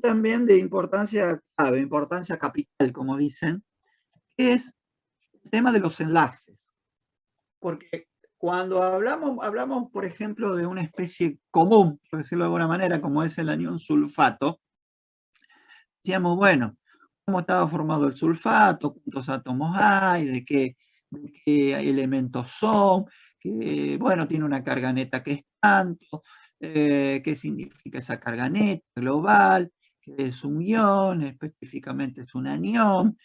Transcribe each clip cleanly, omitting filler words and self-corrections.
también de importancia clave, importancia capital, como dicen, que es el tema de los enlaces. Porque cuando hablamos, por ejemplo, de una especie común, por decirlo de alguna manera, como es el anión sulfato, decíamos, bueno, cómo estaba formado el sulfato, cuántos átomos hay, de qué elementos son, que, bueno, tiene una carga neta que es tanto, qué significa esa carga neta global, que es un ion, específicamente es un anión.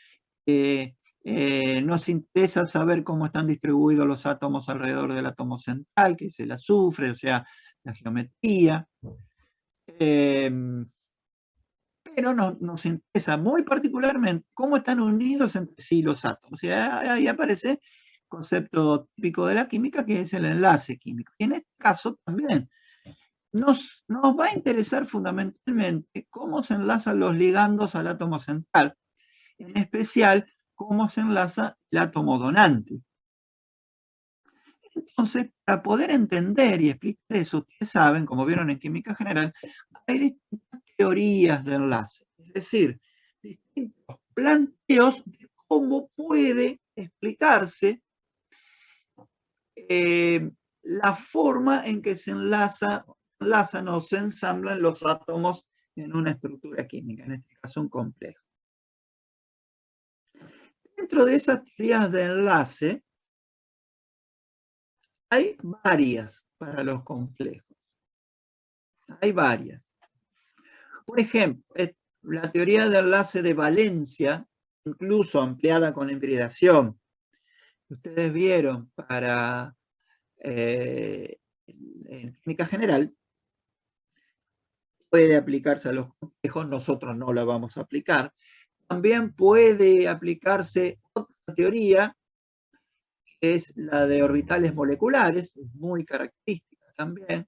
Nos interesa saber cómo están distribuidos los átomos alrededor del átomo central, que es el azufre, o sea, la geometría. Pero nos interesa muy particularmente cómo están unidos entre sí los átomos. Y ahí aparece el concepto típico de la química, que es el enlace químico. Y en este caso también nos va a interesar fundamentalmente cómo se enlazan los ligandos al átomo central, en especial cómo se enlaza el átomo donante. Entonces, para poder entender y explicar eso, ustedes saben, como vieron en química general, hay distintas teorías de enlace, es decir, distintos planteos de cómo puede explicarse la forma en que se enlazan o se ensamblan los átomos en una estructura química, en este caso un complejo. Dentro de esas teorías de enlace, hay varias para los complejos. Hay varias. Por ejemplo, la teoría de enlace de valencia, incluso ampliada con la hibridación, que ustedes vieron para en química general, puede aplicarse a los complejos, nosotros no la vamos a aplicar. También puede aplicarse otra teoría, que es la de orbitales moleculares, es muy característica también,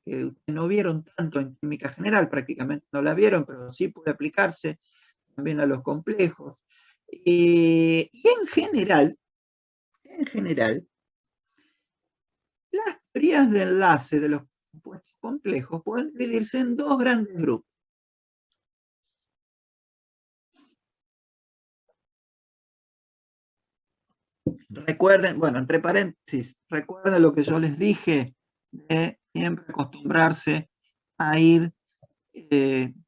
que ustedes no vieron tanto en química general, prácticamente no la vieron, pero sí puede aplicarse también a los complejos. Y en general, las teorías de enlace de los compuestos complejos pueden dividirse en dos grandes grupos. Recuerden, bueno, entre paréntesis, recuerden lo que yo les dije de siempre acostumbrarse a ir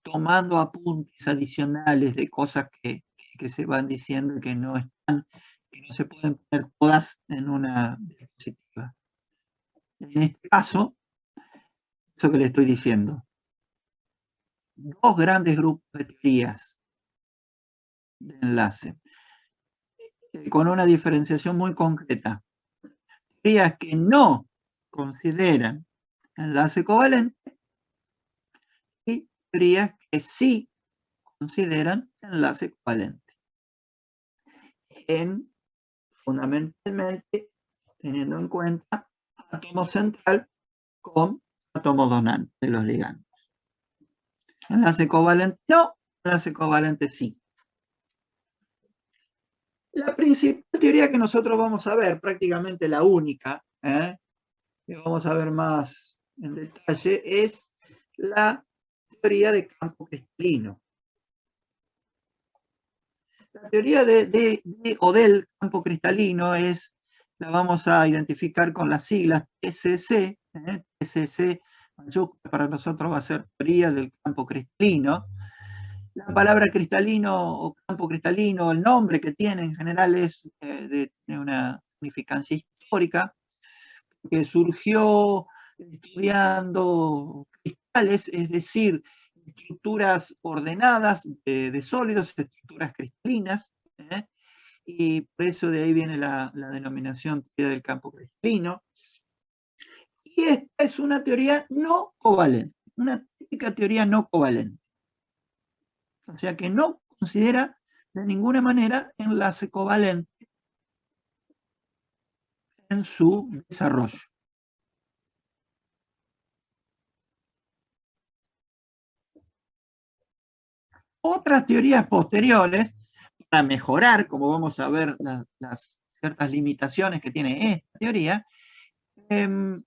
tomando apuntes adicionales de cosas que se van diciendo que no están, que no se pueden poner todas en una diapositiva. En este caso, eso que le estoy diciendo, dos grandes grupos de teorías de enlace, con una diferenciación muy concreta. Teorías que no consideran enlace covalente y teorías que sí consideran enlace covalente. Fundamentalmente teniendo en cuenta átomo central con átomo donante de los ligandos. Enlace covalente no, enlace covalente sí. La principal teoría que nosotros vamos a ver, prácticamente la única, que vamos a ver más en detalle, es la teoría de campo cristalino. La teoría del campo cristalino la vamos a identificar con las siglas TCC. TCC para nosotros va a ser teoría del campo cristalino. La palabra cristalino o campo cristalino, el nombre que tiene en general tiene una significancia histórica, que surgió estudiando cristales, es decir, estructuras ordenadas de sólidos, estructuras cristalinas, y por eso de ahí viene la denominación teoría del campo cristalino. Y esta es una teoría no covalente, una típica teoría no covalente. O sea que no considera de ninguna manera enlace covalente en su desarrollo. Otras teorías posteriores, para mejorar, como vamos a ver las ciertas limitaciones que tiene esta teoría, han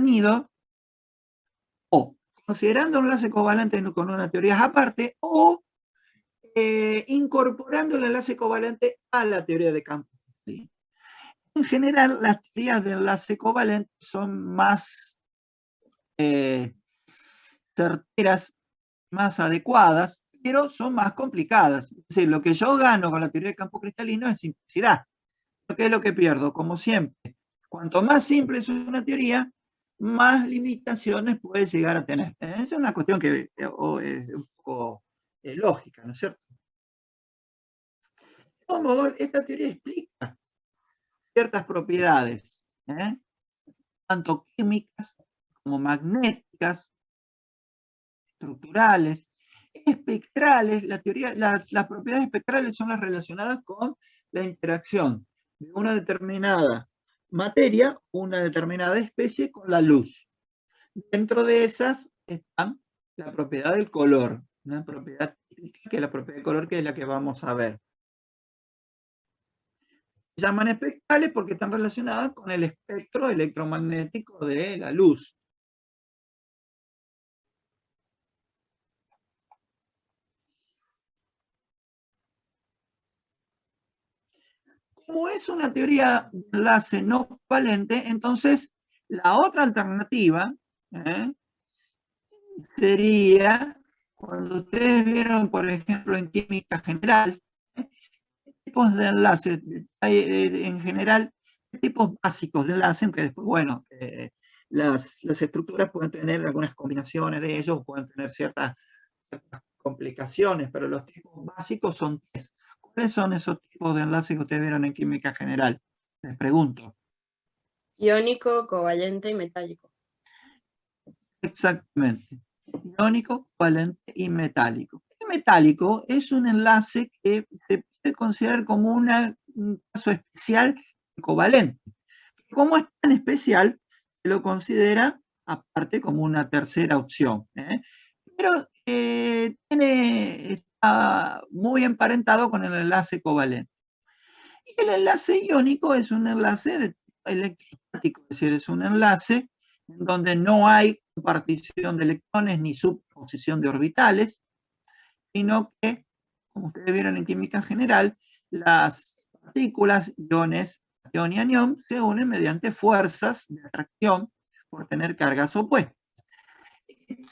ido o considerando un enlace covalente con una teoría aparte o incorporando el enlace covalente a la teoría de campo cristalino. En general, las teorías de enlace covalente son más certeras, más adecuadas, pero son más complicadas. Es decir, lo que yo gano con la teoría de campo cristalino es simplicidad. ¿Qué es lo que pierdo? Como siempre, cuanto más simple es una teoría, más limitaciones puede llegar a tener. Esa es una cuestión que es un poco lógica, ¿no es cierto? De todo modo, esta teoría explica ciertas propiedades, tanto químicas como magnéticas, estructurales, espectrales. Las propiedades espectrales son las relacionadas con la interacción de una determinada materia, una determinada especie con la luz. Dentro de esas están la propiedad del color, una propiedad típica que es la propiedad del color, que es la que vamos a ver. Se llaman espectrales porque están relacionadas con el espectro electromagnético de la luz. Como es una teoría de enlace no covalente, entonces la otra alternativa sería, cuando ustedes vieron, por ejemplo, en química general, tipos de enlaces, hay en general tipos básicos de enlace, aunque después, bueno, las estructuras pueden tener algunas combinaciones de ellos, pueden tener ciertas complicaciones, pero los tipos básicos son tres. ¿Cuáles son esos tipos de enlaces que ustedes vieron en química general? Les pregunto. Iónico, covalente y metálico. Exactamente. Iónico, covalente y metálico. El metálico es un enlace que se puede considerar como un caso especial covalente. Como es tan especial, se lo considera aparte como una tercera opción. Pero está muy emparentado con el enlace covalente. Y el enlace iónico es un enlace electrostático, es decir, es un enlace en donde no hay compartición de electrones ni superposición de orbitales, sino que, como ustedes vieron en química general, las partículas, iones, cation y anión, se unen mediante fuerzas de atracción por tener cargas opuestas.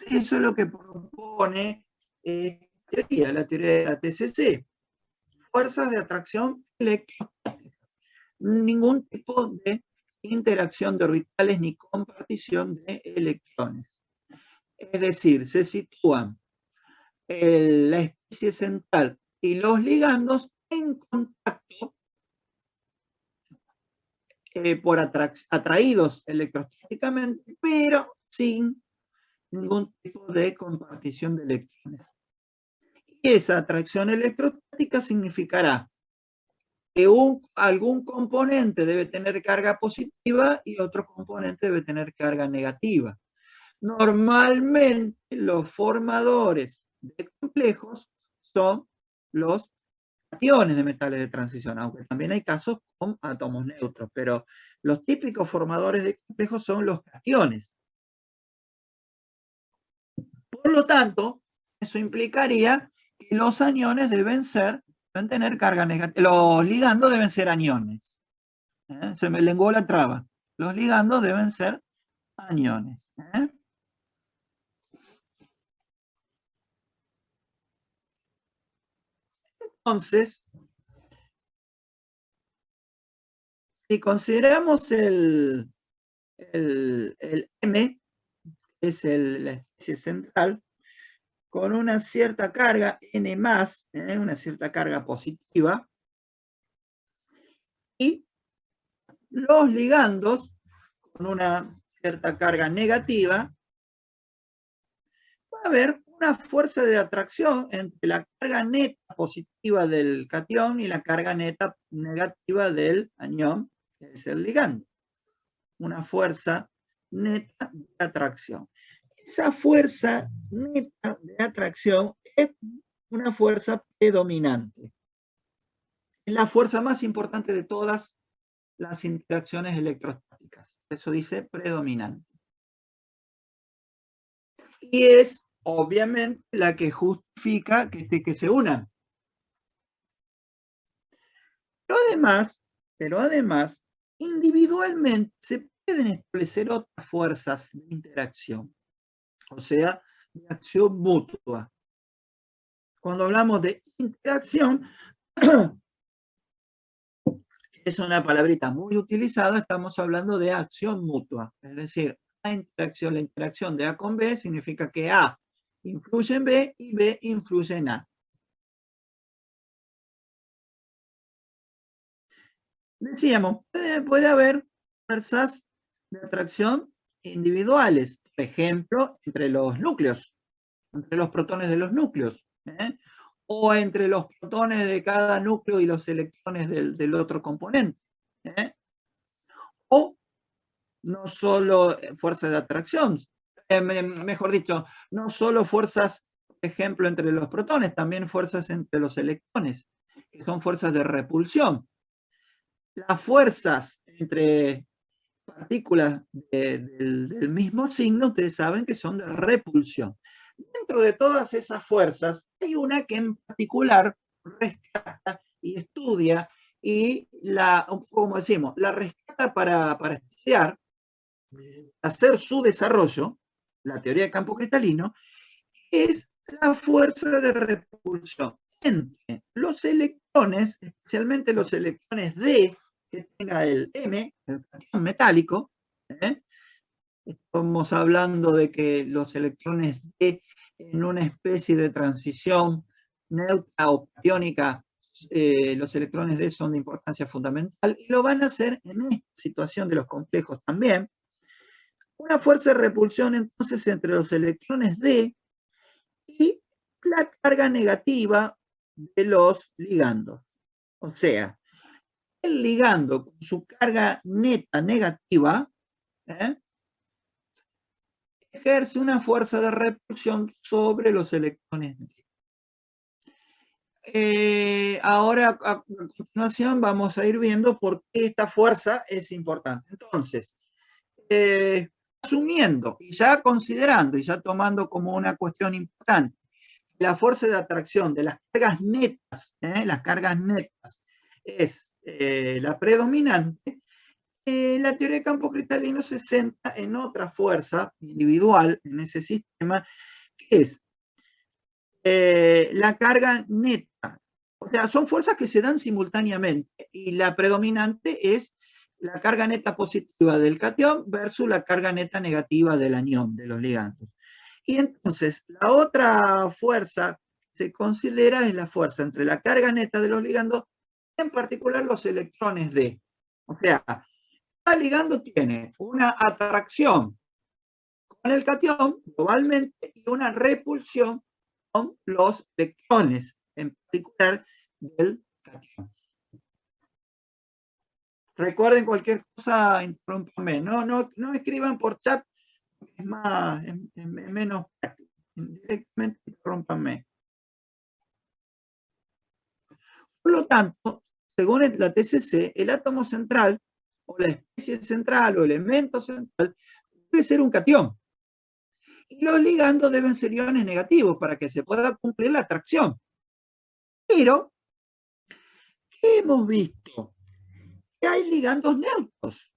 Eso es lo que propone la teoría de la TCC. Fuerzas de atracción electrostática. Ningún tipo de interacción de orbitales ni compartición de electrones. Es decir, se sitúan la especie central y los ligandos en contacto atraídos electrostáticamente, pero sin ningún tipo de compartición de electrones. Y esa atracción electrostática significará que algún componente debe tener carga positiva y otro componente debe tener carga negativa. Normalmente los formadores de complejos son los cationes de metales de transición, aunque también hay casos con átomos neutros, pero los típicos formadores de complejos son los cationes. Por lo tanto, eso implicaría que los aniones deben tener carga negativa. Los ligandos deben ser aniones. Se me lenguó la traba. Los ligandos deben ser aniones. Entonces, si consideramos el M, que es la especie central, con una cierta carga N+, una cierta carga positiva, y los ligandos con una cierta carga negativa, va a haber una fuerza de atracción entre la carga neta positiva del catión y la carga neta negativa del anión, que es el ligando. Una fuerza neta de atracción. Esa fuerza neta de atracción es una fuerza predominante. Es la fuerza más importante de todas las interacciones electrostáticas. Eso dice predominante. y es obviamente la que justifica que se unan. Pero además, individualmente se pueden establecer otras fuerzas de interacción, o sea, de acción mutua. Cuando hablamos de interacción, es una palabrita muy utilizada, estamos hablando de acción mutua. Es decir, la interacción de A con B significa que A influye en B y B influye en A. Decíamos, puede haber fuerzas de atracción individuales, por ejemplo, entre los núcleos, entre los protones de los núcleos, o entre los protones de cada núcleo y los electrones del otro componente. O no solo fuerzas de atracción, mejor dicho, no solo fuerzas, por ejemplo, entre los protones, también fuerzas entre los electrones, que son fuerzas de repulsión. Las fuerzas entre partículas del mismo signo, ustedes saben que son de repulsión. Dentro de todas esas fuerzas, hay una que en particular rescata y estudia y como decimos, la rescata para estudiar, hacer su desarrollo, la teoría de campo cristalino, es la fuerza de repulsión entre los electrones, especialmente los electrones D, que tenga el M, el catión metálico. Estamos hablando de que los electrones D en una especie de transición neutra o catiónica, los electrones D son de importancia fundamental y lo van a hacer en esta situación de los complejos también. Una fuerza de repulsión entonces entre los electrones D y la carga negativa de los ligandos. O sea, el ligando con su carga neta negativa ejerce una fuerza de repulsión sobre los electrones D. Ahora, a continuación, vamos a ir viendo por qué esta fuerza es importante. Entonces, asumiendo y ya considerando y ya tomando como una cuestión importante la fuerza de atracción de las cargas netas es la predominante, la teoría de campo cristalino se centra en otra fuerza individual en ese sistema, que es la carga neta. O sea, son fuerzas que se dan simultáneamente y la predominante es la carga neta positiva del catión versus la carga neta negativa del anión, de los ligandos. Y entonces, la otra fuerza que se considera es la fuerza entre la carga neta de los ligandos, en particular los electrones D. O sea, cada ligando tiene una atracción con el catión globalmente y una repulsión con los electrones, en particular del catión. Recuerden, cualquier cosa, interrúmpanme. No escriban por chat, es menos práctico. Directamente interrúmpanme. Por lo tanto, según la TCC, el átomo central, o la especie central, o elemento central, debe ser un catión. Y los ligandos deben ser iones negativos para que se pueda cumplir la atracción. Pero, ¿qué hemos visto? Que hay ligandos neutros.